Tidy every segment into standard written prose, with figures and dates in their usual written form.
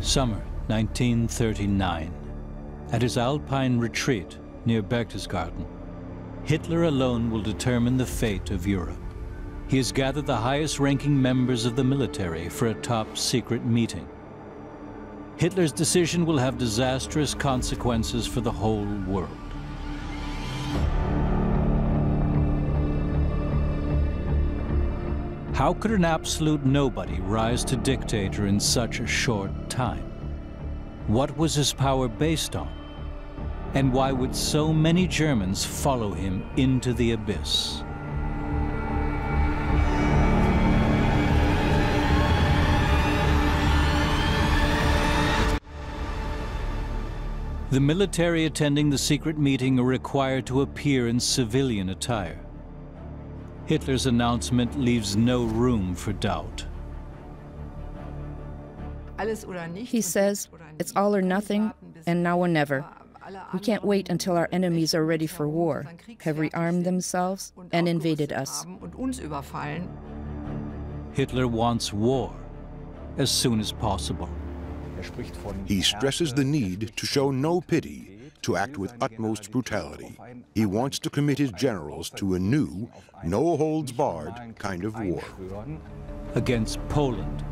Summer 1939. At his Alpine retreat near Berchtesgaden, Hitler alone will determine the fate of Europe. He has gathered the highest-ranking members of the military for a top-secret meeting. Hitler's decision will have disastrous consequences for the whole world. How could an absolute nobody rise to dictator in such a short time? What was his power based on? And why would so many Germans follow him into the abyss? The military attending the secret meeting are required to appear in civilian attire. Hitler's announcement leaves no room for doubt. He says, it's all or nothing, and now or never. We can't wait until our enemies are ready for war, have rearmed themselves, and invaded us. Hitler wants war as soon as possible. He stresses the need to show no pity, to act with utmost brutality. He wants to commit his generals to a new, no-holds-barred kind of war. Against Poland.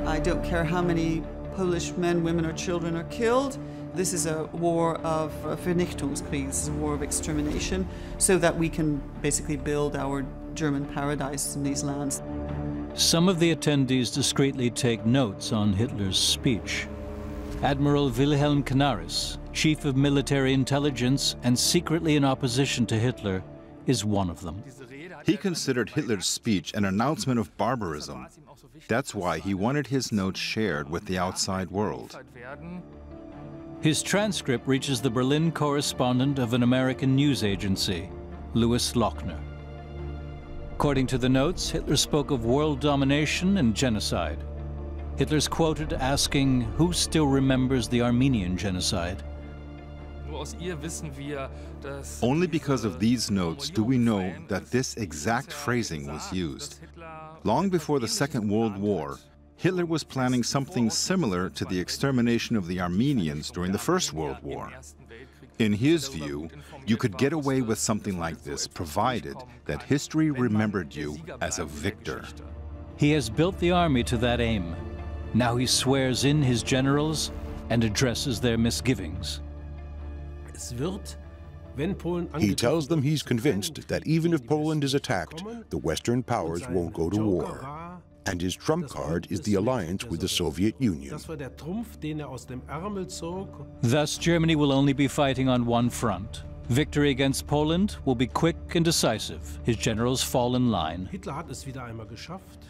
I don't care how many Polish men, women, or children are killed. This is a war of Vernichtungskrieg, this is a war of extermination, so that we can basically build our German paradise in these lands. Some of the attendees discreetly take notes on Hitler's speech. Admiral Wilhelm Canaris, chief of military intelligence and secretly in opposition to Hitler, is one of them. He considered Hitler's speech an announcement of barbarism. That's why he wanted his notes shared with the outside world. His transcript reaches the Berlin correspondent of an American news agency, Louis Lochner. According to the notes, Hitler spoke of world domination and genocide. Hitler's quoted asking who still remembers the Armenian genocide. Only because of these notes do we know that this exact phrasing was used. Long before the Second World War, Hitler was planning something similar to the extermination of the Armenians during the First World War. In his view, you could get away with something like this provided that history remembered you as a victor. He has built the army to that aim. Now he swears in his generals and addresses their misgivings. He tells them he's convinced that even if Poland is attacked, the Western powers won't go to war. And his trump card is the alliance with the Soviet Union. Thus, Germany will only be fighting on one front. Victory against Poland will be quick and decisive. His generals fall in line.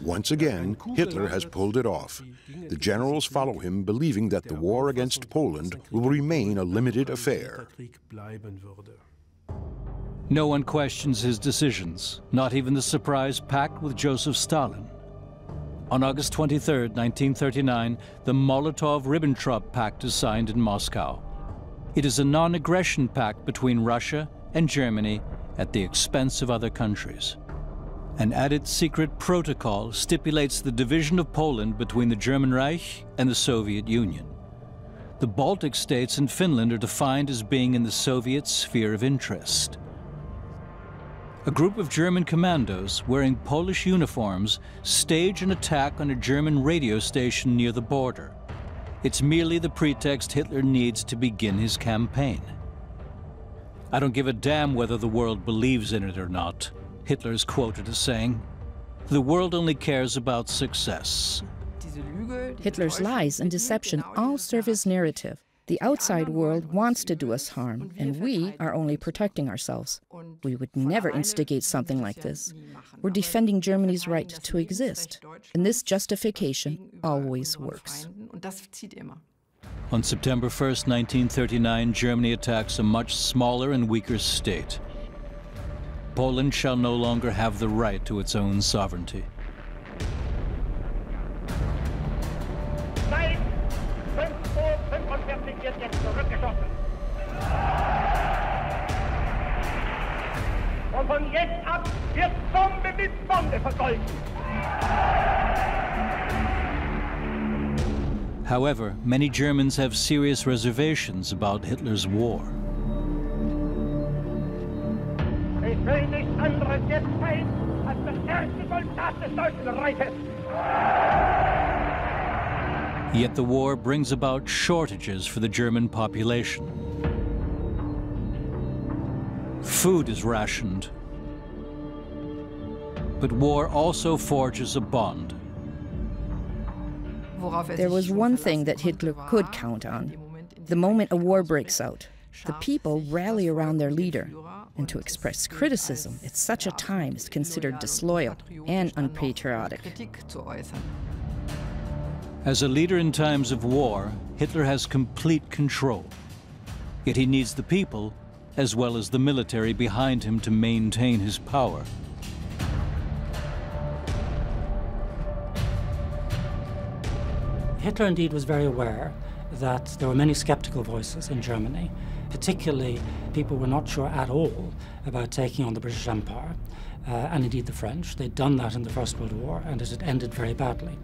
Once again, Hitler has pulled it off. The generals follow him, believing that the war against Poland will remain a limited affair. No one questions his decisions, not even the surprise pact with Joseph Stalin. On August 23, 1939, the Molotov-Ribbentrop Pact is signed in Moscow. It is a non-aggression pact between Russia and Germany at the expense of other countries. An added secret protocol stipulates the division of Poland between the German Reich and the Soviet Union. The Baltic states and Finland are defined as being in the Soviet sphere of interest. A group of German commandos wearing Polish uniforms stage an attack on a German radio station near the border. It's merely the pretext Hitler needs to begin his campaign. "I don't give a damn whether the world believes in it or not," Hitler is quoted as saying. "The world only cares about success." Hitler's lies and deception all serve his narrative. The outside world wants to do us harm, and we are only protecting ourselves. We would never instigate something like this. We're defending Germany's right to exist, and this justification always works. On September 1st, 1939, Germany attacks a much smaller and weaker state. Poland shall no longer have the right to its own sovereignty. Wird jetzt zurückgeschossen. Und von jetzt ab wird Bombe mit Bombe vergolten. However, many Germans have serious reservations about Hitler's war. Ich will nichts anderes jetzt sein als der erste Soldat des Deutschen Reiches. Yet the war brings about shortages for the German population. Food is rationed. But war also forges a bond. There was one thing that Hitler could count on. The moment a war breaks out, the people rally around their leader, and to express criticism at such a time is considered disloyal and unpatriotic. As a leader in times of war, Hitler has complete control. Yet he needs the people, as well as the military behind him, to maintain his power. Hitler indeed was very aware that there were many skeptical voices in Germany. Particularly, people were not sure at all about taking on the British Empire, and indeed the French. They'd done that in the First World War, and it had ended very badly.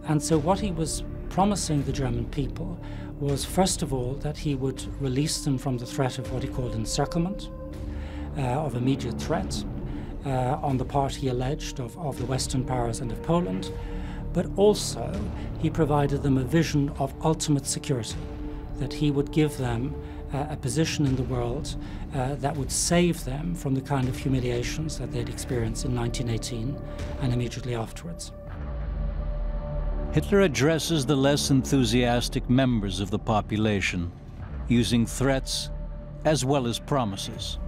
And so what he was promising the German people was, first of all, that he would release them from the threat of what he called encirclement, of immediate threat, on the part, he alleged, of the Western powers and of Poland. But also, he provided them a vision of ultimate security, that he would give them a position in the world that would save them from the kind of humiliations that they'd experienced in 1918 and immediately afterwards. Hitler addresses the less enthusiastic members of the population, using threats as well as promises.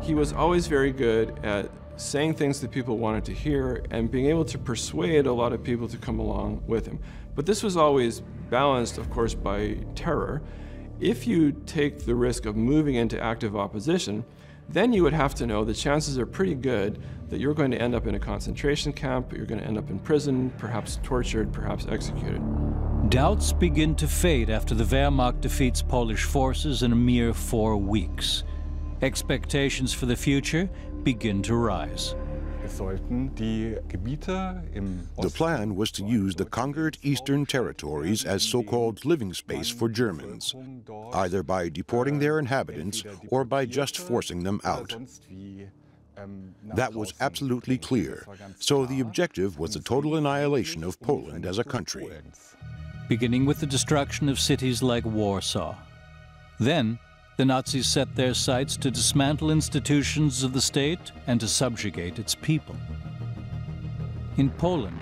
He was always very good at saying things that people wanted to hear and being able to persuade a lot of people to come along with him. But this was always balanced, of course, by terror. If you take the risk of moving into active opposition, then you would have to know the chances are pretty good that you're going to end up in a concentration camp, you're going to end up in prison, perhaps tortured, perhaps executed. Doubts begin to fade after the Wehrmacht defeats Polish forces in a mere 4 weeks. Expectations for the future begin to rise. The plan was to use the conquered eastern territories as so-called living space for Germans, either by deporting their inhabitants or by just forcing them out. That was absolutely clear, so the objective was the total annihilation of Poland as a country. Beginning with the destruction of cities like Warsaw. Then, the Nazis set their sights to dismantle institutions of the state and to subjugate its people. In Poland,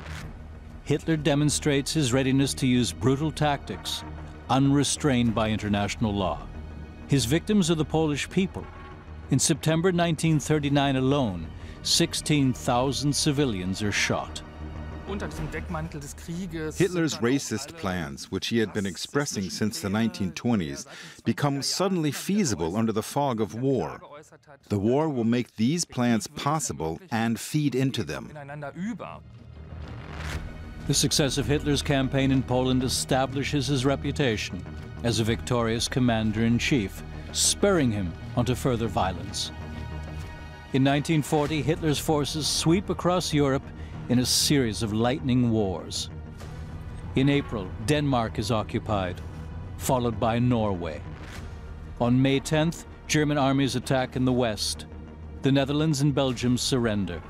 Hitler demonstrates his readiness to use brutal tactics, unrestrained by international law. His victims are the Polish people. In September 1939 alone, 16,000 civilians are shot. Hitler's racist plans, which he had been expressing since the 1920s, become suddenly feasible under the fog of war. The war will make these plans possible and feed into them. The success of Hitler's campaign in Poland establishes his reputation as a victorious commander-in-chief, spurring him onto further violence. In 1940, Hitler's forces sweep across Europe in a series of lightning wars. In April, Denmark is occupied, followed by Norway. On May 10th, German armies attack in the west. The Netherlands and Belgium surrender.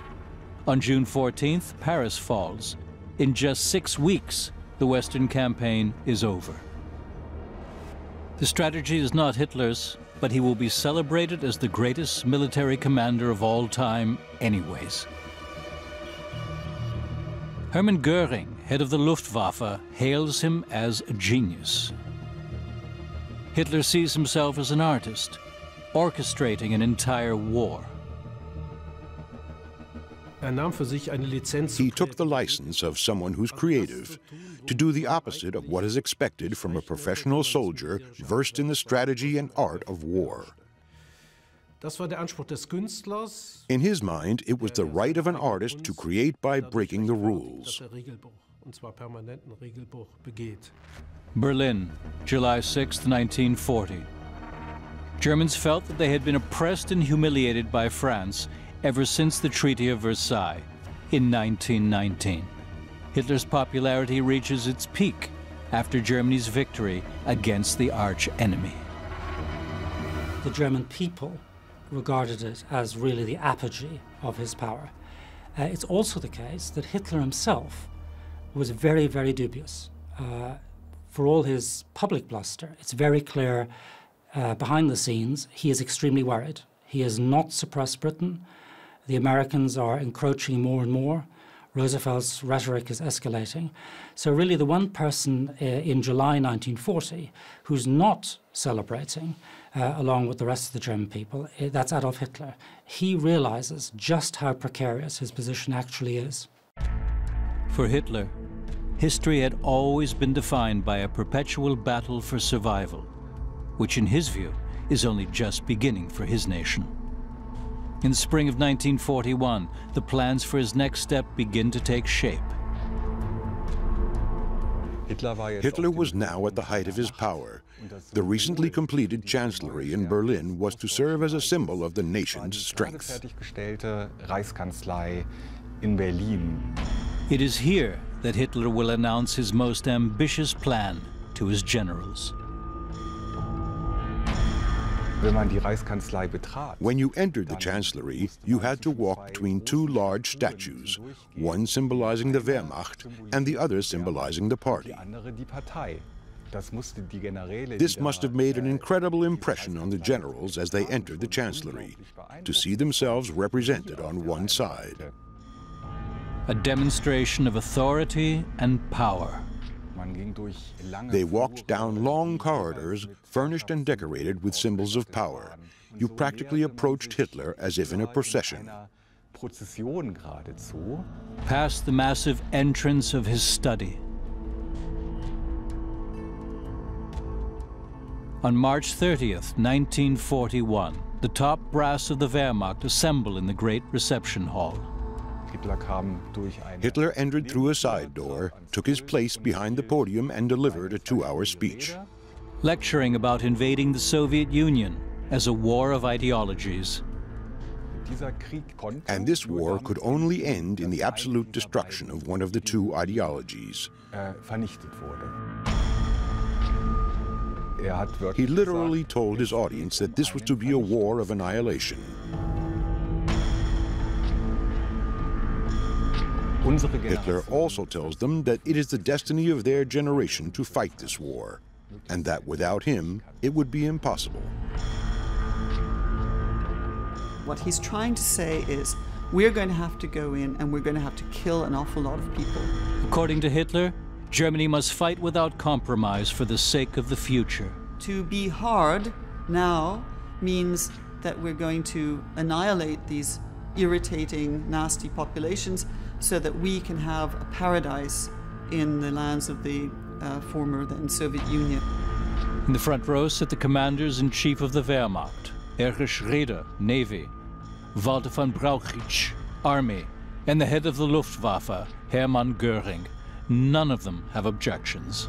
On June 14th, Paris falls. In just 6 weeks, the Western campaign is over. The strategy is not Hitler's, but he will be celebrated as the greatest military commander of all time anyways. Hermann Göring, head of the Luftwaffe, hails him as a genius. Hitler sees himself as an artist, orchestrating an entire war. He took the license of someone who's creative to do the opposite of what is expected from a professional soldier versed in the strategy and art of war. In his mind, it was the right of an artist to create by breaking the rules. Berlin, July 6, 1940. Germans felt that they had been oppressed and humiliated by France ever since the Treaty of Versailles in 1919. Hitler's popularity reaches its peak after Germany's victory against the arch-enemy. The German people regarded it as really the apogee of his power. It's also the case that Hitler himself was very, very dubious. For all his public bluster, it's very clear behind the scenes he is extremely worried. He has not suppressed Britain. The Americans are encroaching more and more. Roosevelt's rhetoric is escalating. So really the one person in July 1940 who's not celebrating, along with the rest of the German people, that's Adolf Hitler. He realizes just how precarious his position actually is. For Hitler, history had always been defined by a perpetual battle for survival, which in his view is only just beginning for his nation. In the spring of 1941, the plans for his next step begin to take shape. Hitler was now at the height of his power. The recently completed chancellery in Berlin was to serve as a symbol of the nation's strength. It is here that Hitler will announce his most ambitious plan to his generals. When you entered the chancellery, you had to walk between two large statues, one symbolizing the Wehrmacht and the other symbolizing the party. This must have made an incredible impression on the generals as they entered the chancellery, to see themselves represented on one side. A demonstration of authority and power. They walked down long corridors, furnished and decorated with symbols of power. You practically approached Hitler as if in a procession. Past the massive entrance of his study. On March 30th, 1941, the top brass of the Wehrmacht assemble in the Great Reception Hall. Hitler entered through a side door, took his place behind the podium and delivered a 2-hour speech. Lecturing about invading the Soviet Union as a war of ideologies. And this war could only end in the absolute destruction of one of the two ideologies. He literally told his audience that this was to be a war of annihilation. Hitler also tells them that it is the destiny of their generation to fight this war, and that without him, it would be impossible. What he's trying to say is, we're going to have to go in and we're going to have to kill an awful lot of people. According to Hitler, Germany must fight without compromise for the sake of the future. To be hard now means that we're going to annihilate these irritating, nasty populations so that we can have a paradise in the lands of the former then Soviet Union. In the front row sit the commanders-in-chief of the Wehrmacht, Erich Schroeder, Navy, Walter von Brauchitsch, Army, and the head of the Luftwaffe, Hermann Göring. None of them have objections.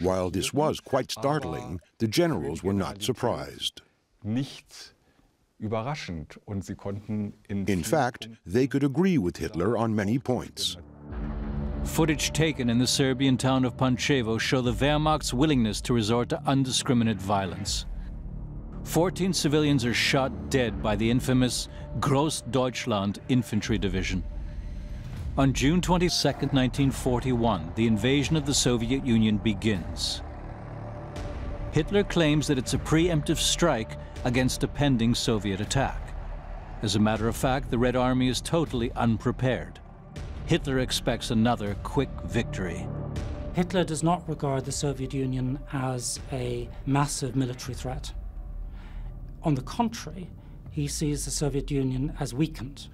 While this was quite startling, the generals were not surprised. In fact, they could agree with Hitler on many points. Footage taken in the Serbian town of Pančevo show the Wehrmacht's willingness to resort to undiscriminate violence. 14 civilians are shot dead by the infamous Großdeutschland Infantry Division. On June 22, 1941, the invasion of the Soviet Union begins. Hitler claims that it's a preemptive strike against a pending Soviet attack. As a matter of fact, the Red Army is totally unprepared. Hitler expects another quick victory. Hitler does not regard the Soviet Union as a massive military threat. On the contrary, he sees the Soviet Union as weakened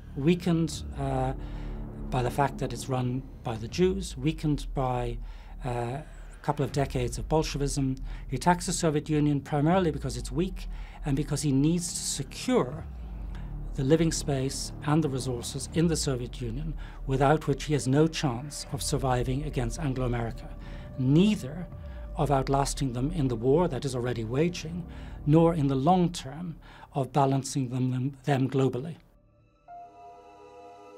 by the fact that it's run by the Jews, weakened by a couple of decades of Bolshevism. He attacks the Soviet Union primarily because it's weak and because he needs to secure the living space and the resources in the Soviet Union, without which he has no chance of surviving against Anglo-America, neither of outlasting them in the war that is already waging, nor in the long term of balancing them globally.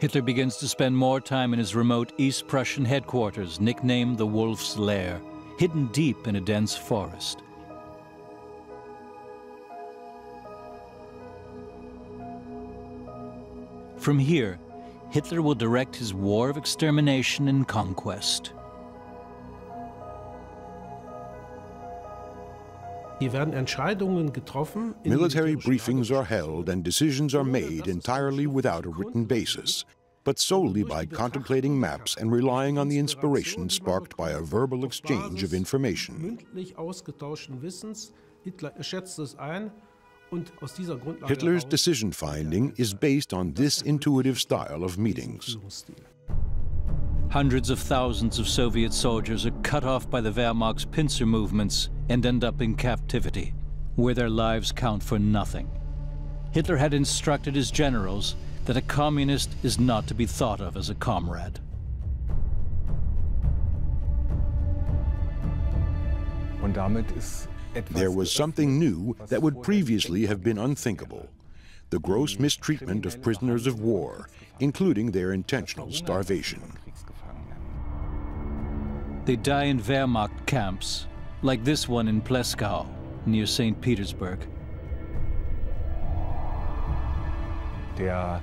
Hitler begins to spend more time in his remote East Prussian headquarters, nicknamed the Wolf's Lair, hidden deep in a dense forest. From here, Hitler will direct his war of extermination and conquest. Military briefings are held and decisions are made entirely without a written basis, but solely by contemplating maps and relying on the inspiration sparked by a verbal exchange of information. Hitler's decision-finding is based on this intuitive style of meetings. Hundreds of thousands of Soviet soldiers are cut off by the Wehrmacht's pincer movements and end up in captivity, where their lives count for nothing. Hitler had instructed his generals that a communist is not to be thought of as a comrade. There was something new that would previously have been unthinkable: the gross mistreatment of prisoners of war, including their intentional starvation. They die in Wehrmacht camps, like this one in Pleskau, near St. Petersburg. The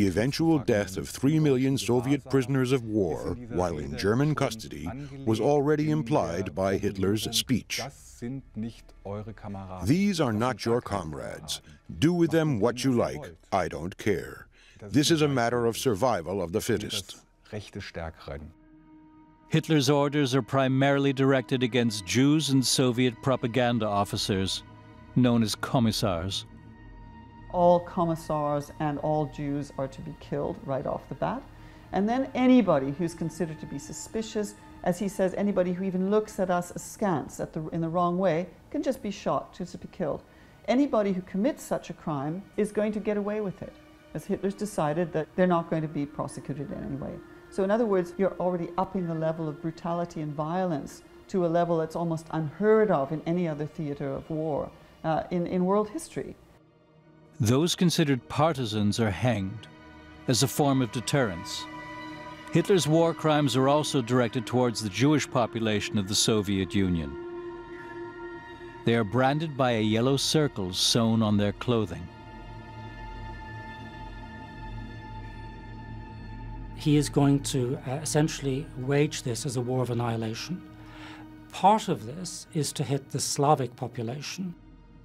eventual death of 3 million Soviet prisoners of war while in German custody was already implied by Hitler's speech. These are not your comrades. Do with them what you like. I don't care. This is a matter of survival of the fittest. Hitler's orders are primarily directed against Jews and Soviet propaganda officers, known as commissars. All commissars and all Jews are to be killed right off the bat. And then anybody who's considered to be suspicious, as he says, anybody who even looks at us askance in the wrong way can just be shot, just to be killed. Anybody who commits such a crime is going to get away with it, as Hitler's decided that they're not going to be prosecuted in any way. So in other words, you're already upping the level of brutality and violence to a level that's almost unheard of in any other theater of war in world history. Those considered partisans are hanged as a form of deterrence. Hitler's war crimes are also directed towards the Jewish population of the Soviet Union. They are branded by a yellow circle sewn on their clothing. He is going to essentially wage this as a war of annihilation. Part of this is to hit the Slavic population,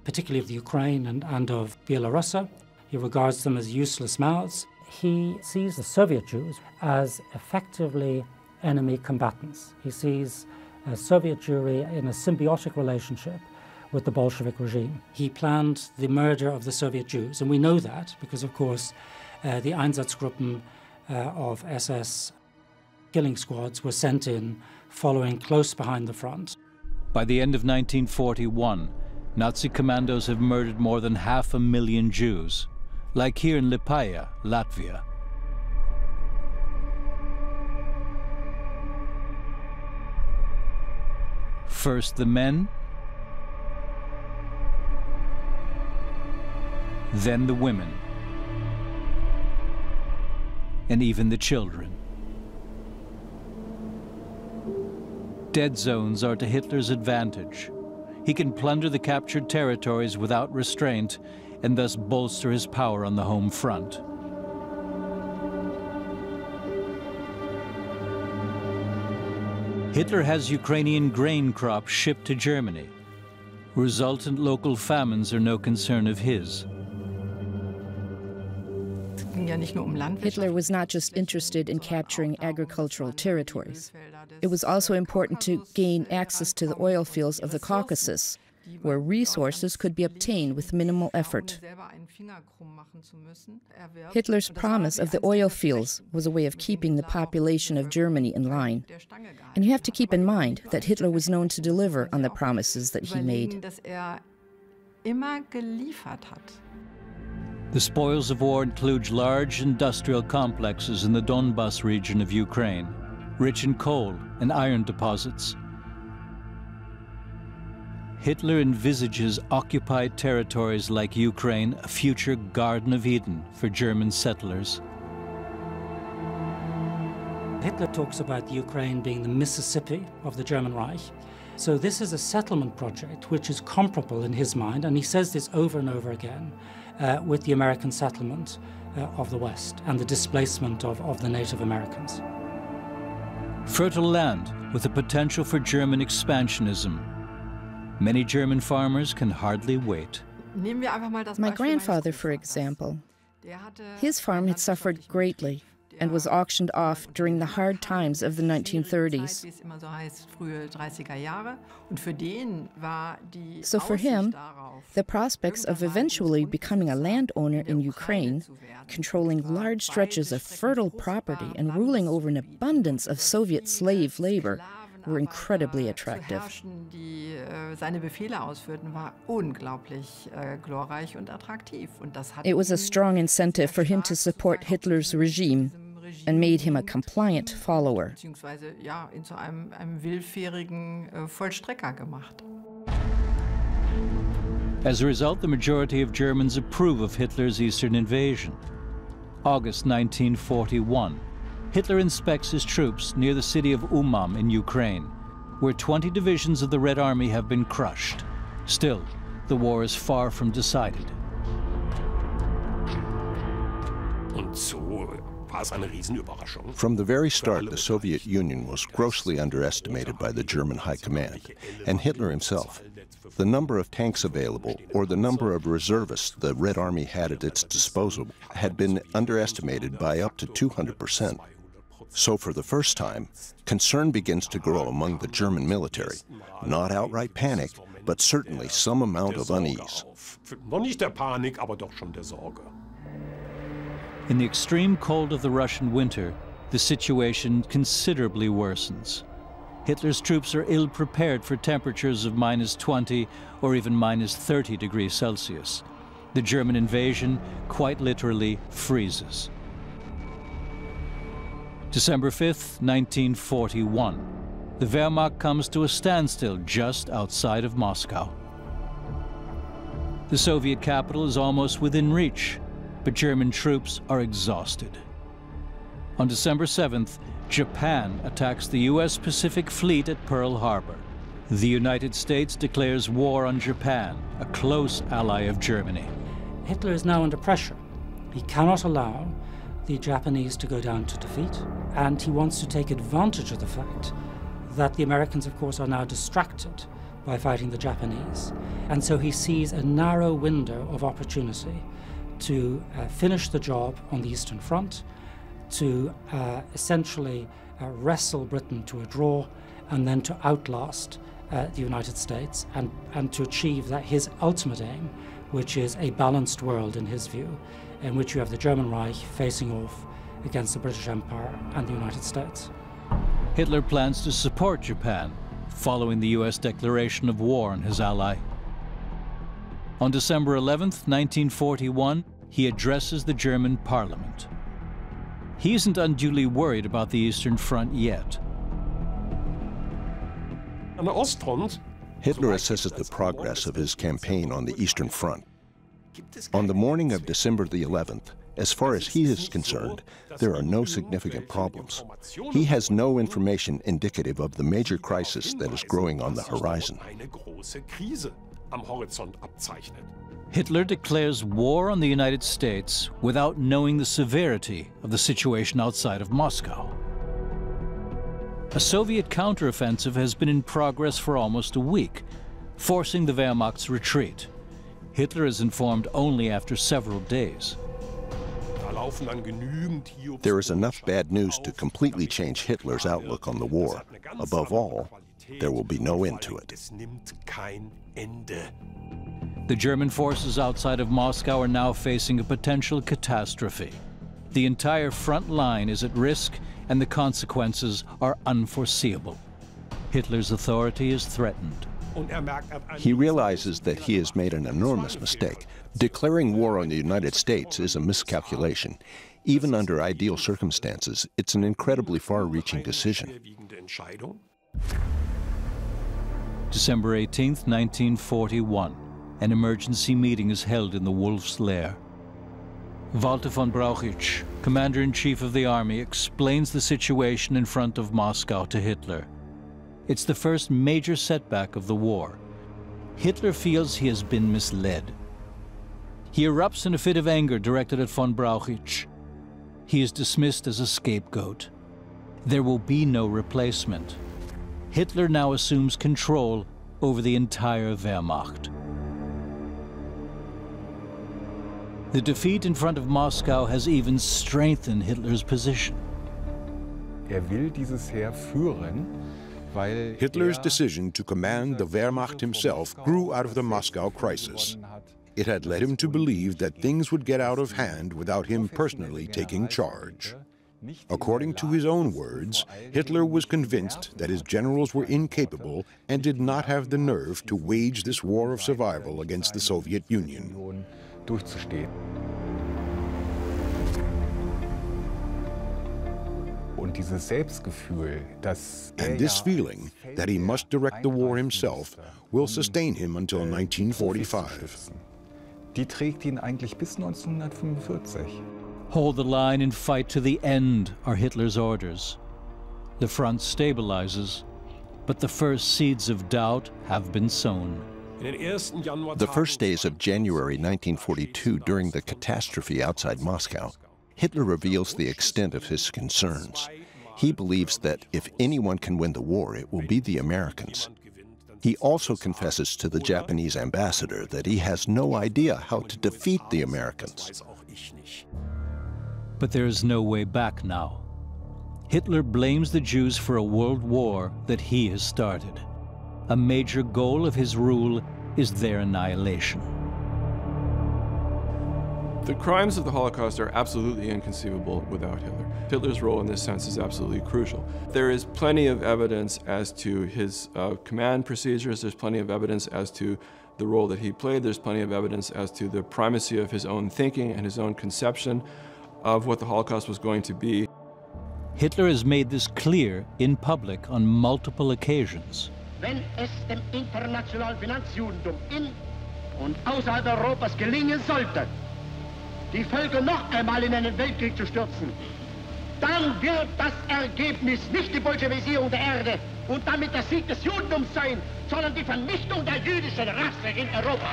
particularly of the Ukraine and of Belarus. He regards them as useless mouths. He sees the Soviet Jews as effectively enemy combatants. He sees Soviet Jewry in a symbiotic relationship with the Bolshevik regime. He planned the murder of the Soviet Jews, and we know that because, of course, the Einsatzgruppen of SS killing squads were sent in, following close behind the front. By the end of 1941, Nazi commandos have murdered more than 500,000 Jews, like here in Liepāja, Latvia. First the men, then the women, and even the children. Dead zones are to Hitler's advantage. He can plunder the captured territories without restraint and thus bolster his power on the home front. Hitler has Ukrainian grain crops shipped to Germany. Resultant local famines are no concern of his. Hitler was not just interested in capturing agricultural territories. It was also important to gain access to the oil fields of the Caucasus, where resources could be obtained with minimal effort. Hitler's promise of the oil fields was a way of keeping the population of Germany in line. And you have to keep in mind that Hitler was known to deliver on the promises that he made. The spoils of war include large industrial complexes in the Donbas region of Ukraine, rich in coal and iron deposits. Hitler envisages occupied territories like Ukraine a future Garden of Eden for German settlers. Hitler talks about Ukraine being the Mississippi of the German Reich. So this is a settlement project which is comparable in his mind, and he says this over and over again, with the American settlement of the West and the displacement of the Native Americans. Fertile land with the potential for German expansionism. Many German farmers can hardly wait. My grandfather, for example, his farm had suffered greatly and was auctioned off during the hard times of the 1930s. So for him, the prospects of eventually becoming a landowner in Ukraine, controlling large stretches of fertile property and ruling over an abundance of Soviet slave labor were incredibly attractive. It was a strong incentive for him to support Hitler's regime and made him a compliant follower. As a result, the majority of Germans approve of Hitler's eastern invasion. August 1941. Hitler inspects his troops near the city of Umam in Ukraine, where 20 divisions of the Red Army have been crushed. Still, the war is far from decided. From the very start, the Soviet Union was grossly underestimated by the German High Command, and Hitler himself. The number of tanks available, or the number of reservists the Red Army had at its disposal, had been underestimated by up to 200%. So for the first time, concern begins to grow among the German military. Not outright panic, but certainly some amount of unease. In the extreme cold of the Russian winter, the situation considerably worsens. Hitler's troops are ill-prepared for temperatures of -20 or even -30 degrees Celsius. The German invasion quite literally freezes. December 5th, 1941. The Wehrmacht comes to a standstill just outside of Moscow. The Soviet capital is almost within reach, but German troops are exhausted. On December 7th, Japan attacks the U.S. Pacific Fleet at Pearl Harbor. The United States declares war on Japan, a close ally of Germany. Hitler is now under pressure. He cannot allow the Japanese to go down to defeat, and he wants to take advantage of the fact that the Americans, of course, are now distracted by fighting the Japanese. And so he sees a narrow window of opportunity to finish the job on the Eastern Front, to essentially wrestle Britain to a draw, and then to outlast the United States, and to achieve that his ultimate aim, which is a balanced world in his view, in which you have the German Reich facing off against the British Empire and the United States. Hitler plans to support Japan, following the U.S. declaration of war on his ally. On December 11th, 1941, he addresses the German parliament. He isn't unduly worried about the Eastern Front yet. Hitler assesses the progress of his campaign on the Eastern Front. On the morning of December the 11th, as far as he is concerned, there are no significant problems. He has no information indicative of the major crisis that is growing on the horizon. Hitler declares war on the United States without knowing the severity of the situation outside of Moscow. A Soviet counteroffensive has been in progress for almost a week, forcing the Wehrmacht's retreat. Hitler is informed only after several days. There is enough bad news to completely change Hitler's outlook on the war. Above all, there will be no end to it. The German forces outside of Moscow are now facing a potential catastrophe. The entire front line is at risk, and the consequences are unforeseeable. Hitler's authority is threatened. He realizes that he has made an enormous mistake. Declaring war on the United States is a miscalculation. Even under ideal circumstances, it's an incredibly far-reaching decision. December 18, 1941, an emergency meeting is held in the Wolf's Lair. Walter von Brauchitsch, commander-in-chief of the army, explains the situation in front of Moscow to Hitler. It's the first major setback of the war. Hitler feels he has been misled. He erupts in a fit of anger directed at von Brauchitsch. He is dismissed as a scapegoat. There will be no replacement. Hitler now assumes control over the entire Wehrmacht. The defeat in front of Moscow has even strengthened Hitler's position. Hitler's decision to command the Wehrmacht himself grew out of the Moscow crisis. It had led him to believe that things would get out of hand without him personally taking charge. According to his own words, Hitler was convinced that his generals were incapable and did not have the nerve to wage this war of survival against the Soviet Union. And this feeling that he must direct the war himself will sustain him until 1945. Hold the line and fight to the end are Hitler's orders. The front stabilizes, but the first seeds of doubt have been sown. The first days of January 1942, during the catastrophe outside Moscow, Hitler reveals the extent of his concerns. He believes that if anyone can win the war, it will be the Americans. He also confesses to the Japanese ambassador that he has no idea how to defeat the Americans. But there is no way back now. Hitler blames the Jews for a world war that he has started. A major goal of his rule is their annihilation. The crimes of the Holocaust are absolutely inconceivable without Hitler. Hitler's role in this sense is absolutely crucial. There is plenty of evidence as to his command procedures. There's plenty of evidence as to the role that he played. There's plenty of evidence as to the primacy of his own thinking and his own conception of what the Holocaust was going to be. Hitler has made this clear in public on multiple occasions. Wenn es dem internationalen Finanzjudentum in und außerhalb Europas gelingen sollte, die Völker noch einmal in einen Weltkrieg zu stürzen, dann wird das Ergebnis nicht die Bolschewisierung der Erde und damit der Sieg des Judentums sein, sondern die Vernichtung der jüdischen Rasse in Europa.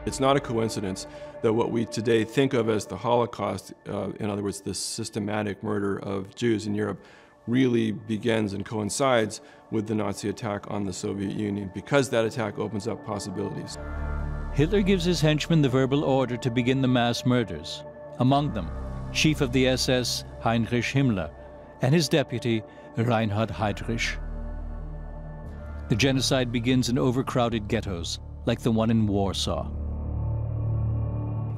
It's not a coincidence that what we today think of as the Holocaust, in other words, the systematic murder of Jews in Europe, really begins and coincides with the Nazi attack on the Soviet Union, because that attack opens up possibilities. Hitler gives his henchmen the verbal order to begin the mass murders. Among them, Chief of the SS Heinrich Himmler and his deputy Reinhard Heydrich. The genocide begins in overcrowded ghettos, like the one in Warsaw.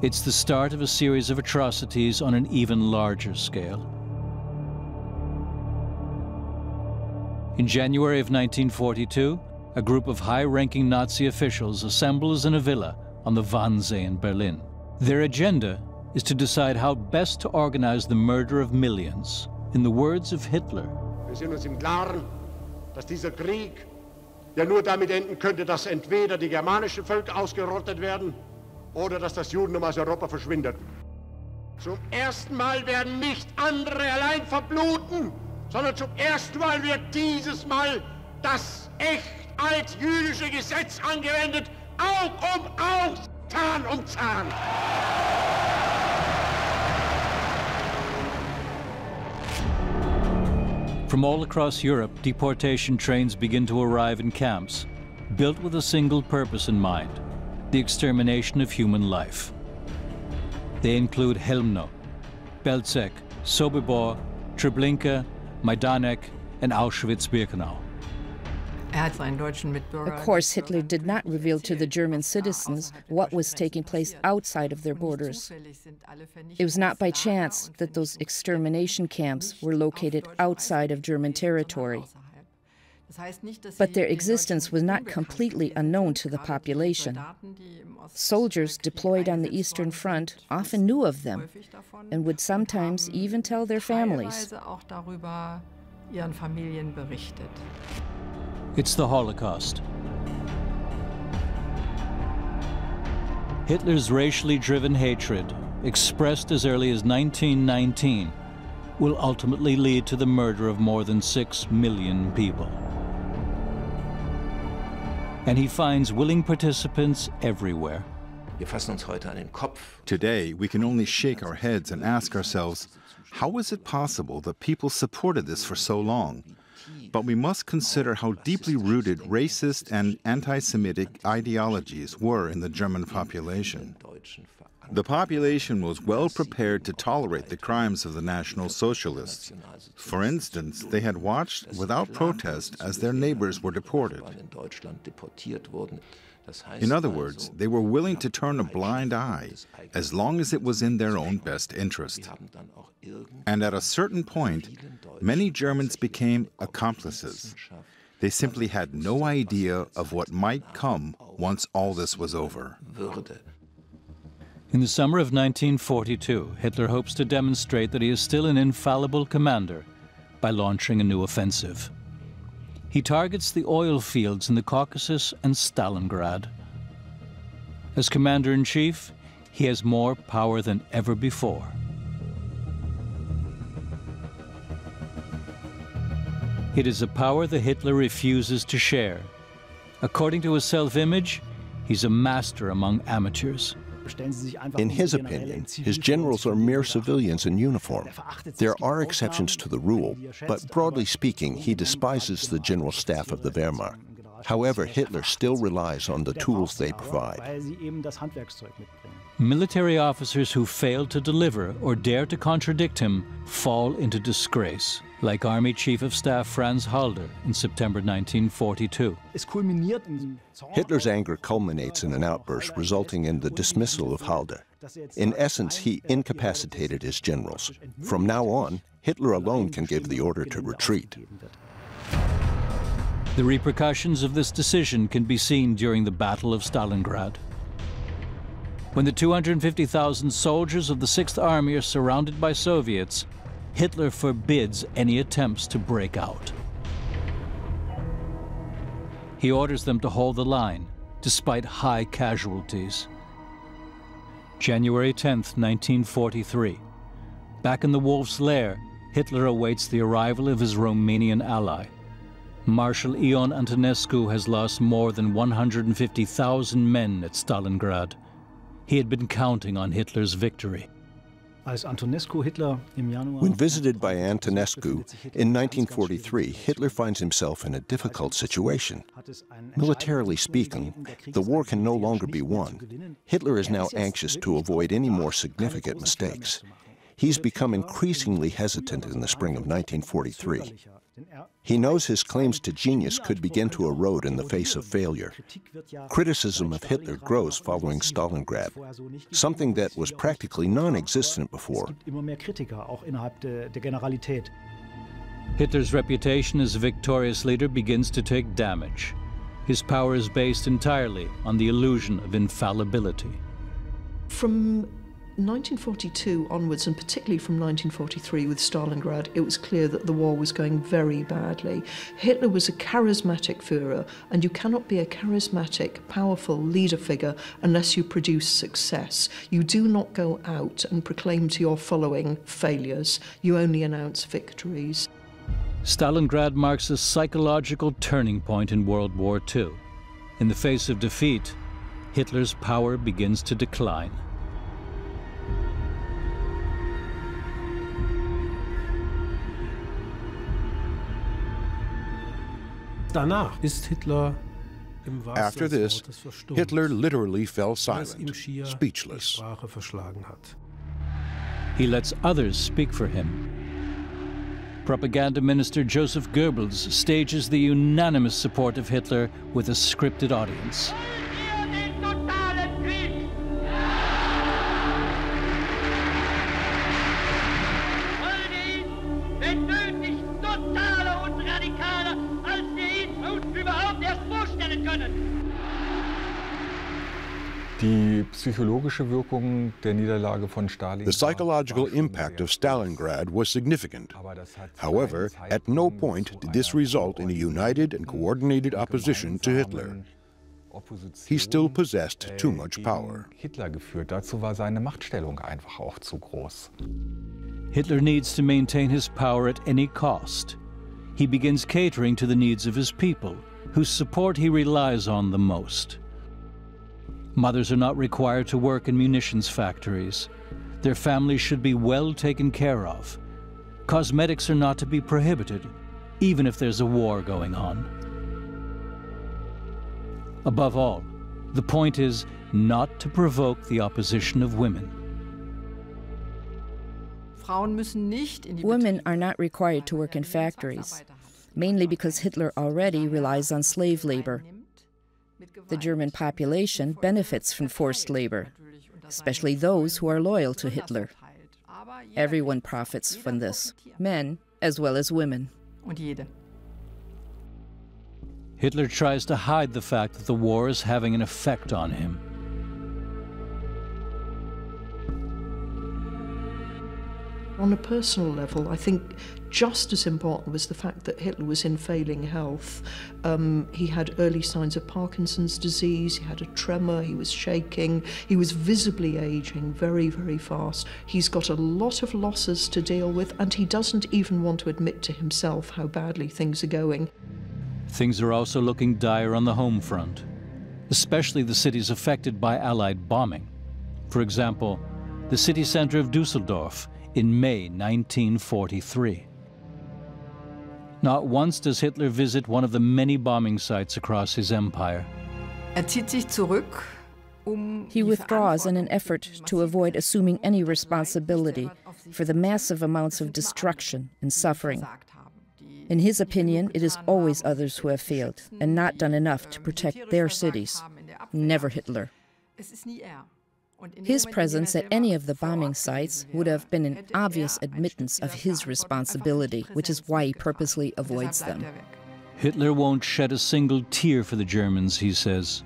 It's the start of a series of atrocities on an even larger scale. In January of 1942, a group of high-ranking Nazi officials assembles in a villa on the Wannsee in Berlin. Their agenda is to decide how best to organize the murder of millions. In the words of Hitler, wir sind uns im Klaren, dass dieser Krieg ja nur damit enden könnte, dass entweder die germanischen Völker ausgerottet werden oder dass das Judentum aus Europa verschwindet. Zum ersten Mal werden nicht andere allein verbluten, sondern zum ersten Mal wird dieses Mal das echt altjüdische Gesetz angewendet, Aug um Aug, Zahn um Zahn. From all across Europe, deportation trains begin to arrive in camps, built with a single purpose in mind: the extermination of human life. They include Chełmno, Belzec, Sobibor, Treblinka, Majdanek, and Auschwitz-Birkenau. Of course, Hitler did not reveal to the German citizens what was taking place outside of their borders. It was not by chance that those extermination camps were located outside of German territory. But their existence was not completely unknown to the population. Soldiers deployed on the Eastern Front often knew of them and would sometimes even tell their families. ihren Familien berichtet. It's the Holocaust. Hitler's racially driven hatred, expressed as early as 1919, will ultimately lead to the murder of more than 6 million people. And he finds willing participants everywhere. Today, we can only shake our heads and ask ourselves, how is it possible that people supported this for so long? But we must consider how deeply rooted racist and anti-Semitic ideologies were in the German population. The population was well prepared to tolerate the crimes of the National Socialists. For instance, they had watched without protest as their neighbors were deported. In other words, they were willing to turn a blind eye as long as it was in their own best interest. And at a certain point, many Germans became accomplices. They simply had no idea of what might come once all this was over. In the summer of 1942, Hitler hopes to demonstrate that he is still an infallible commander by launching a new offensive. He targets the oil fields in the Caucasus and Stalingrad. As commander-in-chief, he has more power than ever before. It is a power that Hitler refuses to share. According to his self-image, he's a master among amateurs. In his opinion, his generals are mere civilians in uniform. There are exceptions to the rule, but broadly speaking, he despises the general staff of the Wehrmacht. However, Hitler still relies on the tools they provide. Military officers who fail to deliver or dare to contradict him fall into disgrace, like Army Chief of Staff Franz Halder in September 1942. Hitler's anger culminates in an outburst resulting in the dismissal of Halder. In essence, he incapacitated his generals. From now on, Hitler alone can give the order to retreat. The repercussions of this decision can be seen during the Battle of Stalingrad. When the 250,000 soldiers of the 6th Army are surrounded by Soviets, Hitler forbids any attempts to break out. He orders them to hold the line, despite high casualties. January 10th, 1943. Back in the Wolf's Lair, Hitler awaits the arrival of his Romanian ally. Marshal Ion Antonescu has lost more than 150,000 men at Stalingrad. He had been counting on Hitler's victory. When visited by Antonescu in 1943, Hitler finds himself in a difficult situation. Militarily speaking, the war can no longer be won. Hitler is now anxious to avoid any more significant mistakes. He's become increasingly hesitant in the spring of 1943. He knows his claims to genius could begin to erode in the face of failure. Criticism of Hitler grows following Stalingrad, something that was practically non-existent before. Hitler's reputation as a victorious leader begins to take damage. His power is based entirely on the illusion of infallibility. From 1942 onwards, and particularly from 1943 with Stalingrad, it was clear that the war was going very badly. Hitler was a charismatic Führer, and you cannot be a charismatic, powerful leader figure unless you produce success. You do not go out and proclaim to your following failures. You only announce victories. Stalingrad marks a psychological turning point in World War II. In the face of defeat, Hitler's power begins to decline. After this, Hitler literally fell silent, speechless. He lets others speak for him. Propaganda Minister Joseph Goebbels stages the unanimous support of Hitler with a scripted audience. The psychological impact of Stalingrad was significant. However, at no point did this result in a united and coordinated opposition to Hitler. He still possessed too much power. Hitler needs to maintain his power at any cost. He begins catering to the needs of his people, whose support he relies on the most. Mothers are not required to work in munitions factories. Their families should be well taken care of. Cosmetics are not to be prohibited, even if there's a war going on. Above all, the point is not to provoke the opposition of women. Women are not required to work in factories, mainly because Hitler already relies on slave labor. The German population benefits from forced labor, especially those who are loyal to Hitler. Everyone profits from this, men as well as women. Hitler tries to hide the fact that the war is having an effect on him. On a personal level, I think just as important was the fact that Hitler was in failing health. He had early signs of Parkinson's disease, he had a tremor, he was shaking, he was visibly aging very, very fast. He's got a lot of losses to deal with, and he doesn't even want to admit to himself how badly things are going. Things are also looking dire on the home front, especially the cities affected by Allied bombing. For example, the city center of Düsseldorf in May 1943. Not once does Hitler visit one of the many bombing sites across his empire. He withdraws in an effort to avoid assuming any responsibility for the massive amounts of destruction and suffering. In his opinion, it is always others who have failed and not done enough to protect their cities, never Hitler. His presence at any of the bombing sites would have been an obvious admittance of his responsibility, which is why he purposely avoids them. Hitler won't shed a single tear for the Germans, he says.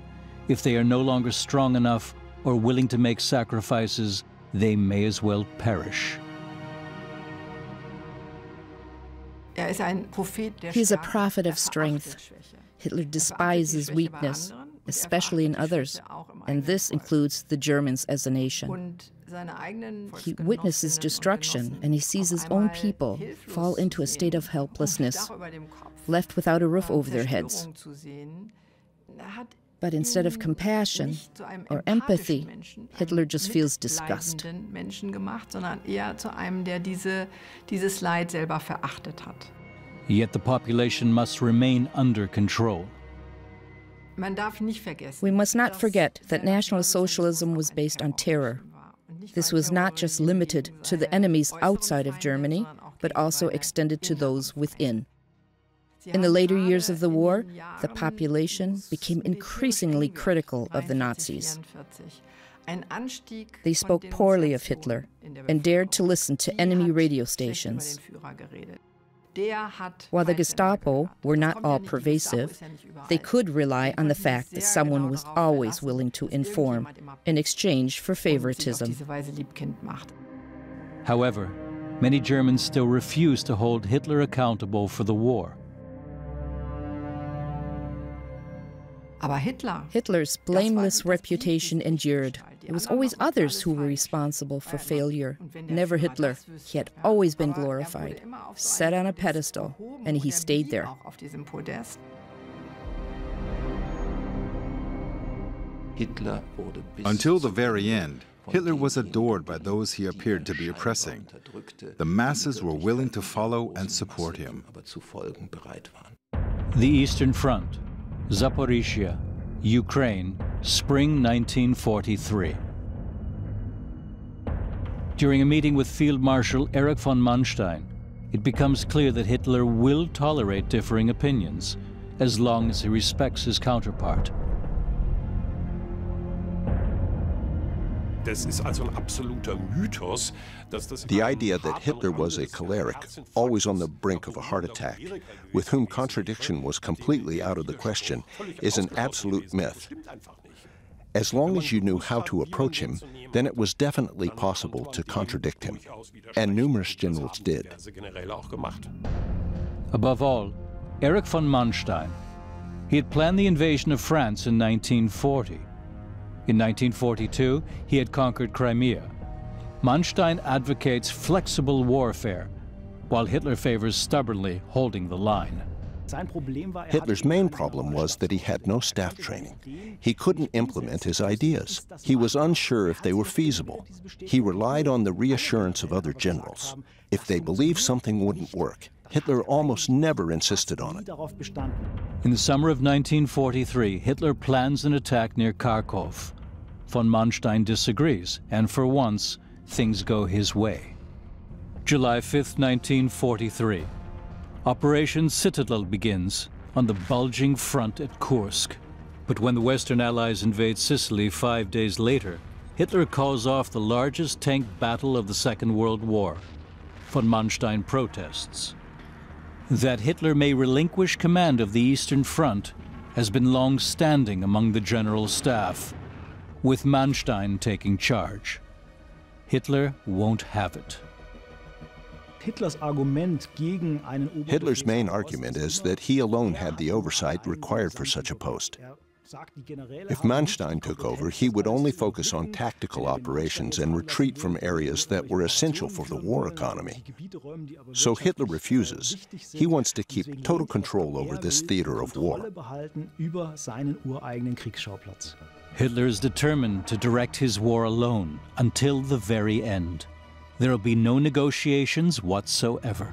If they are no longer strong enough or willing to make sacrifices, they may as well perish. He's a prophet of strength. Hitler despises weakness, especially in others, and this includes the Germans as a nation. He witnesses destruction, and he sees his own people fall into a state of helplessness, left without a roof over their heads. But instead of compassion or empathy, Hitler just feels disgust. Yet the population must remain under control. We must not forget that National Socialism was based on terror. This was not just limited to the enemies outside of Germany, but also extended to those within. In the later years of the war, the population became increasingly critical of the Nazis. They spoke poorly of Hitler and dared to listen to enemy radio stations. While the Gestapo were not all pervasive, they could rely on the fact that someone was always willing to inform in exchange for favoritism. However, many Germans still refuse to hold Hitler accountable for the war. Hitler's blameless reputation endured. It was always others who were responsible for failure, never Hitler. He had always been glorified, set on a pedestal, and he stayed there. Until the very end, Hitler was adored by those he appeared to be oppressing. The masses were willing to follow and support him. The Eastern Front, Zaporizhia, Ukraine, spring 1943. During a meeting with Field Marshal Erich von Manstein, it becomes clear that Hitler will tolerate differing opinions, as long as he respects his counterpart. The idea that Hitler was a choleric, always on the brink of a heart attack, with whom contradiction was completely out of the question, is an absolute myth. As long as you knew how to approach him, then it was definitely possible to contradict him. And numerous generals did. Above all, Erich von Manstein. He had planned the invasion of France in 1940. In 1942, he had conquered Crimea. Manstein advocates flexible warfare, while Hitler favors stubbornly holding the line. Hitler's main problem was that he had no staff training. He couldn't implement his ideas. He was unsure if they were feasible. He relied on the reassurance of other generals. If they believed something wouldn't work, Hitler almost never insisted on it. In the summer of 1943, Hitler plans an attack near Kharkov. Von Manstein disagrees, and for once, things go his way. July 5, 1943. Operation Citadel begins on the bulging front at Kursk. But when the Western Allies invade Sicily 5 days later, Hitler calls off the largest tank battle of the Second World War. Von Manstein protests. That Hitler may relinquish command of the Eastern Front has been long-standing among the general staff, with Manstein taking charge. Hitler won't have it. Hitler's main argument is that he alone had the oversight required for such a post. If Manstein took over, he would only focus on tactical operations and retreat from areas that were essential for the war economy. So Hitler refuses. He wants to keep total control over this theater of war. Hitler is determined to direct his war alone until the very end. There will be no negotiations whatsoever.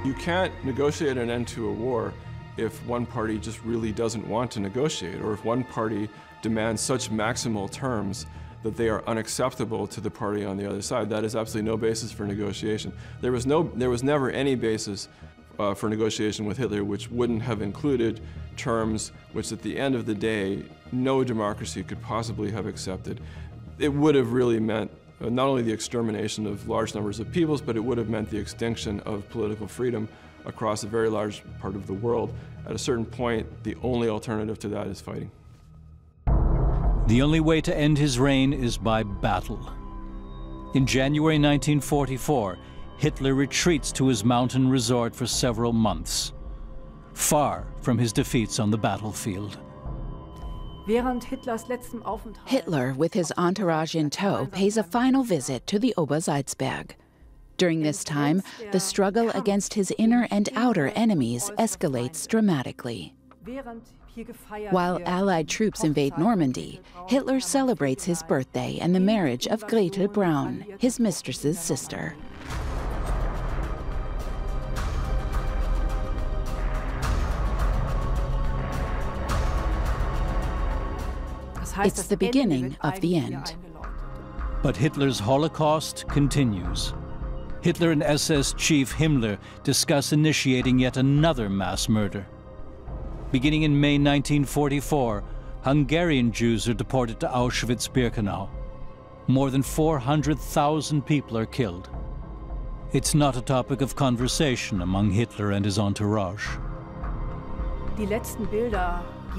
You can't negotiate an end to a war if one party just really doesn't want to negotiate, or if one party demands such maximal terms that they are unacceptable to the party on the other side. That is absolutely no basis for negotiation. There was never any basis for negotiation with Hitler which wouldn't have included terms which at the end of the day no democracy could possibly have accepted. It would have really meant not only the extermination of large numbers of peoples, but it would have meant the extinction of political freedom across a very large part of the world. At a certain point, the only alternative to that is fighting. The only way to end his reign is by battle. In January 1944, Hitler retreats to his mountain resort for several months, far from his defeats on the battlefield. Hitler, with his entourage in tow, pays a final visit to the Obersalzberg. During this time, the struggle against his inner and outer enemies escalates dramatically. While Allied troops invade Normandy, Hitler celebrates his birthday and the marriage of Gretel Braun, his mistress's sister. It's the beginning of the end. But Hitler's Holocaust continues. Hitler and SS chief Himmler discuss initiating yet another mass murder. Beginning in May 1944, Hungarian Jews are deported to Auschwitz-Birkenau. More than 400,000 people are killed. It's not a topic of conversation among Hitler and his entourage.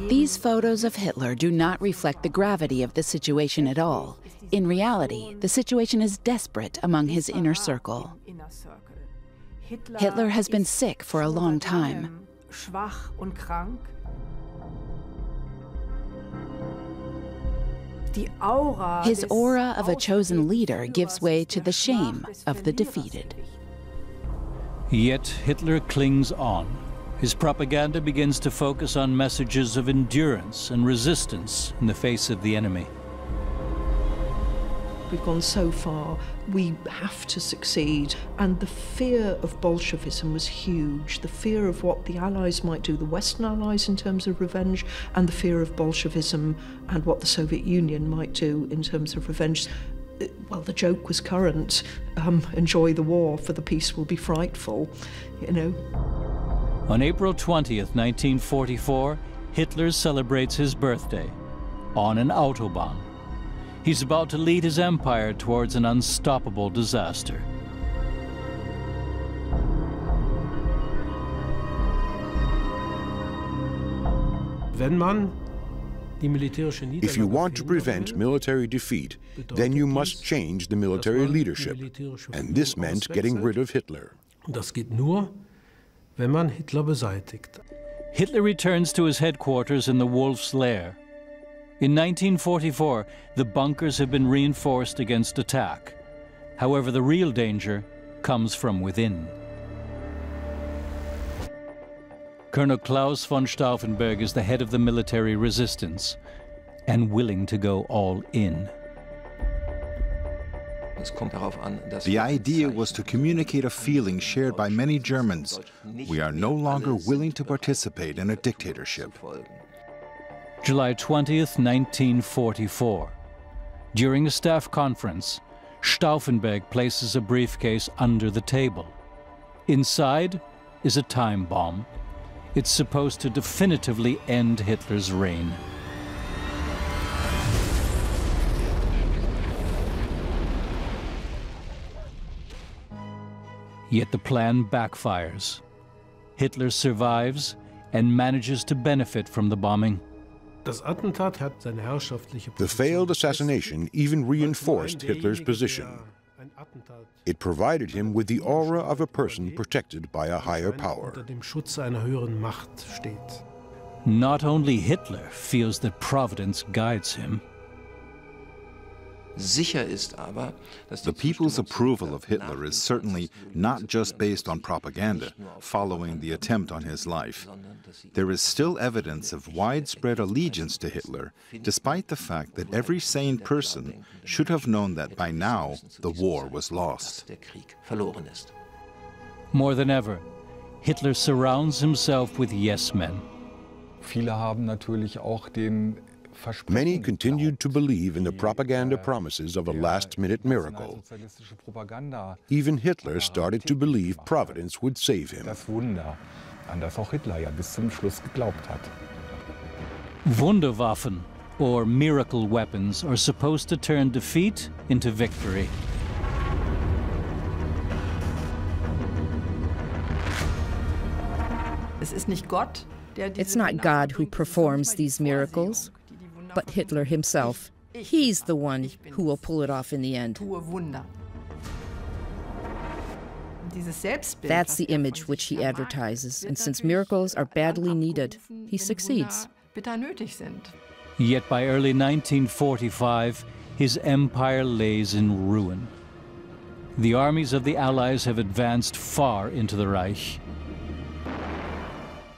These photos of Hitler do not reflect the gravity of the situation at all. In reality, the situation is desperate among his inner circle. Hitler has been sick for a long time. His aura of a chosen leader gives way to the shame of the defeated. Yet Hitler clings on. His propaganda begins to focus on messages of endurance and resistance in the face of the enemy. We've gone so far, we have to succeed. And the fear of Bolshevism was huge. The fear of what the Allies might do, the Western Allies in terms of revenge, and the fear of Bolshevism and what the Soviet Union might do in terms of revenge. Well, the joke was current. Enjoy the war, for the peace will be frightful, you know. On April 20th, 1944, Hitler celebrates his birthday on an Autobahn. He's about to lead his empire towards an unstoppable disaster. Wenn man If you want to prevent military defeat, then you must change the military leadership. And this meant getting rid of Hitler. Hitler returns to his headquarters in the Wolf's Lair. In 1944, the bunkers have been reinforced against attack. However, the real danger comes from within. Colonel Klaus von Stauffenberg is the head of the military resistance and willing to go all in. The idea was to communicate a feeling shared by many Germans. We are no longer willing to participate in a dictatorship. July 20th, 1944. During a staff conference, Stauffenberg places a briefcase under the table. Inside is a time bomb. It's supposed to definitively end Hitler's reign. Yet the plan backfires. Hitler survives and manages to benefit from the bombing. The failed assassination even reinforced Hitler's position. It provided him with the aura of a person protected by a higher power. Not only Hitler feels that Providence guides him. The people's approval of Hitler is certainly not just based on propaganda following the attempt on his life. There is still evidence of widespread allegiance to Hitler, despite the fact that every sane person should have known that by now the war was lost. More than ever, Hitler surrounds himself with yes-men. Many continued to believe in the propaganda promises of a last-minute miracle. Even Hitler started to believe Providence would save him. Wunderwaffen, or miracle weapons, are supposed to turn defeat into victory. It's not God who performs these miracles, but Hitler himself. He's the one who will pull it off in the end. That's the image which he advertises, and since miracles are badly needed, he succeeds. Yet by early 1945, his empire lays in ruin. The armies of the Allies have advanced far into the Reich.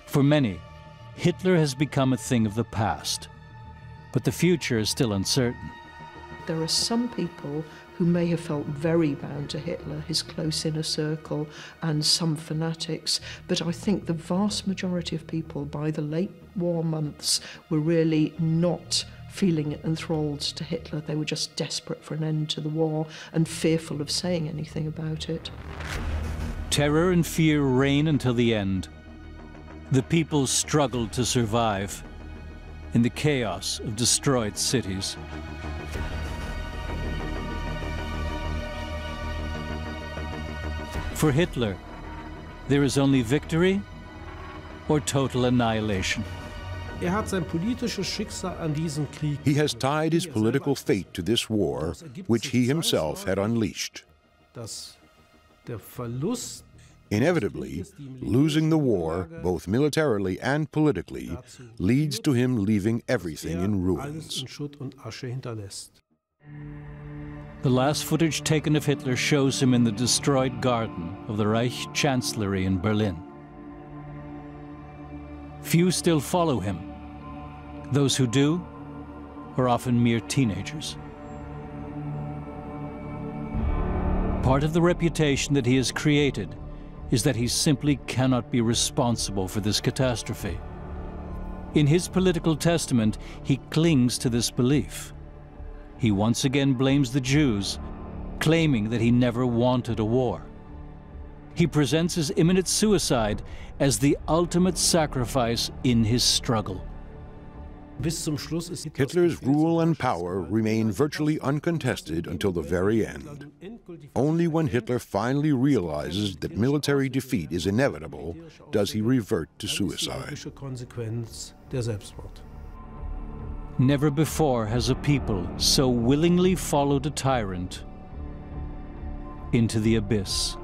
For many, Hitler has become a thing of the past, but the future is still uncertain. There are some people who may have felt very bound to Hitler, his close inner circle, and some fanatics, but I think the vast majority of people by the late war months were really not feeling enthralled to Hitler. They were just desperate for an end to the war and fearful of saying anything about it. Terror and fear reign until the end. The people struggle to survive in the chaos of destroyed cities. For Hitler, there is only victory or total annihilation. He has tied his political fate to this war, which he himself had unleashed. Inevitably, losing the war, both militarily and politically, leads to him leaving everything in ruins. The last footage taken of Hitler shows him in the destroyed garden of the Reich Chancellery in Berlin. Few still follow him. Those who do are often mere teenagers. Part of the reputation that he has created is that he simply cannot be responsible for this catastrophe. In his political testament, he clings to this belief. He once again blames the Jews, claiming that he never wanted a war. He presents his imminent suicide as the ultimate sacrifice in his struggle. Hitler's rule and power remain virtually uncontested until the very end. Only when Hitler finally realizes that military defeat is inevitable does he revert to suicide. Never before has a people so willingly followed a tyrant into the abyss.